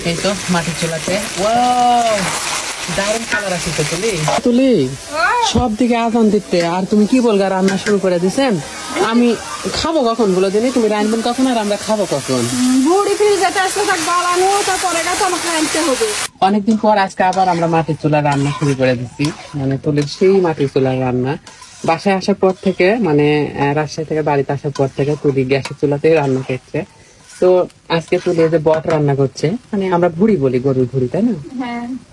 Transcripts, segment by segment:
এই তো মাটির চুলাতে দারুণ কালার আছে তো তুলি সব দিকে আজান দিতে আর তুমি কি বলগা রান্না শুরু করে দিছেন। আমি খাবো কখন বলে দিনি, তুমি রান্নবেন কখন আর আমরা খাবো কখন? অনেকদিন পর আজকে আবার আমরা মাটির চুলা রান্না শুরু করে দিচ্ছি, মানে তুলির সেই মাটির চুলার রান্না। বাসায় আসার পর থেকে, মানে রাজশাহী থেকে বাড়িতে আসার পর থেকে তুলি গ্যাসের চুলাতেই রান্না করছে। তো আজকে তুলি যে বট রান্না করছে, মানে আমরা ভুড়ি বলি, গরুর ভুড়ি, তাই না?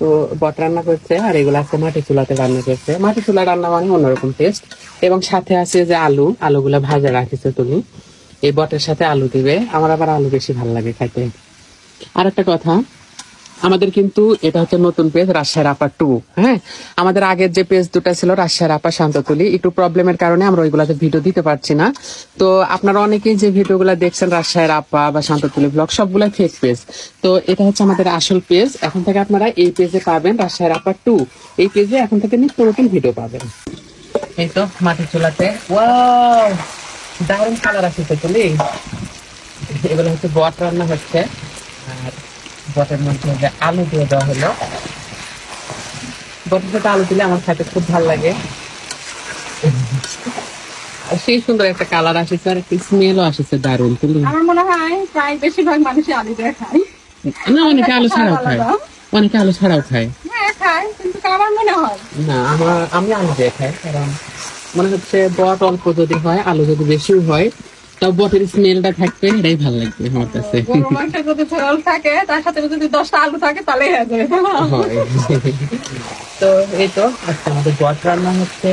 তো বট রান্না করছে আর এগুলো আজকে মাটির চুলাতে রান্না করছে। মাটির চুলা রান্না মানে অন্যরকম টেস্ট। এবং সাথে আছে যে আলুগুলা ভাজা রাখিছে তুলি, এই বটের সাথে আলু দিবে। আমার আবার আলু বেশি ভালো লাগে খাইতে। আর একটা কথা, আমাদের কিন্তু এটা হচ্ছে নতুন পেজ রাজশাহীর আপা 2। হ্যাঁ, আমাদের আগের যে পেজ দুটা ছিল রাজশাহীর আপা শান্ততুলি, একটু প্রবলেমের কারণে আমরা ওইগুলাতে ভিডিও দিতে পারছি না। তো আপনারা অনেকেই যে ভিডিওগুলো দেখছেন রাজশাহীর আপা বা শান্ততুলি ব্লগ, সবগুলো ফেক পেজ। তো এটা হচ্ছে আমাদের আসল পেজ। এখন থেকে আপনারা এই পেজে পাবেন রাজশাহীর আপা 2। এই পেজে এখন থেকে নিত্য নতুন ভিডিও পাবেন। এই তো মাটির চুলাতে দারুণ কালার আছে তো তুলি। এগুলো হচ্ছে বট রান্না হচ্ছে, আর বটের মধ্যে আলু দিয়ে দেওয়া হলো। বটের সাথে আলু দিলে আমার খাইতে খুব ভালো লাগে। সেই সুন্দর একটা কালার আসছে আর একটা স্মেলও আসছে দারুণ। আমার মনে হয় প্রায় বেশিরভাগ মানুষ আলু দিয়ে খায় না, অনেকে আলু ছাড়াও খায়, অনেকে আলু ছাড়াও খায়। হ্যাঁ খায়, কিন্তু আমার মনে হয় না, আমি আলু দিয়ে খাই। কারণ মনে হচ্ছে বট অল্প যদি হয়, আলু যদি বেশি হয়, তাও বটের স্মেলটা থাকবে, এটাই ভালো লাগবে আমার কাছে। গরুর মাংস যদি ঝোল থাকে, তার সাথে যদি 10টা আলু থাকে তাহলেই হয়ে যাবে। তো এই তো আজকে আমাদের বট রান্না হচ্ছে।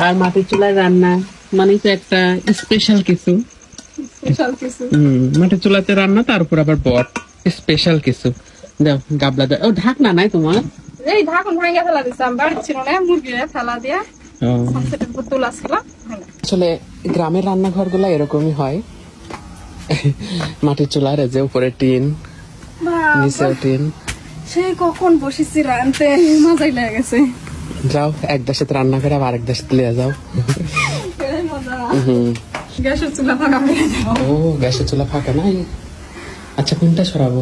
আর মাটির চুলায় রান্না মানে তো একটা স্পেশাল কিছু। মাটির চুলাতে রান্না, তার উপর আবার বট, স্পেশাল কিছু। দাও গাবলা দাও। ও ঢাকনা নাই তোমার? এই ঢাকন ভাঙা ফেলা দিছিলাম, বাড়ি ছিল না, মুরগি ফেলা দিয়া তোলা ছিল। আসলে গ্রামের রান্নাঘর গুলা এরকমই হয়, মাটির চুলার যে উপরে টিন, নিচেও টিন। সেই কখন বসেছি রানতে, মজাই লেগে গেছে। যাও এক দেশে রান্না করে আবার আরেক দেশে লিয়ে যাও। গ্যাসের চুলা ফাঁকা হয়ে যাও। ও, গ্যাসের চুলা ফাঁকা নাই? আচ্ছা, কোনটা সরাবো?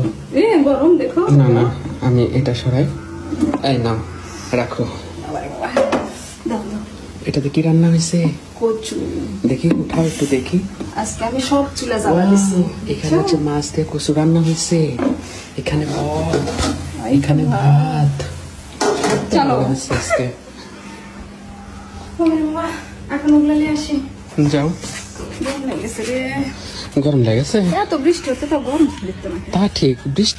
গরম দেখো। না, আমি এটা সরাই। এই নাও, রাখো। এটাতে কি রান্না হয়েছে? কচু। দেখি, উঠাও একটু দেখি। আজকে আমি সব চুলা জ্বালা দিছি। এখানে হচ্ছে মাছ দিয়ে কচু রান্না হয়েছে, এখানে এখানে ভাত। চলো আজকে এখন ওগুলা নিয়ে আসি। যাও। গরম লেগেছে রে। গরম লেগেছে? এত বৃষ্টি হতে তো গরম লাগতো না। তা ঠিক, বৃষ্টি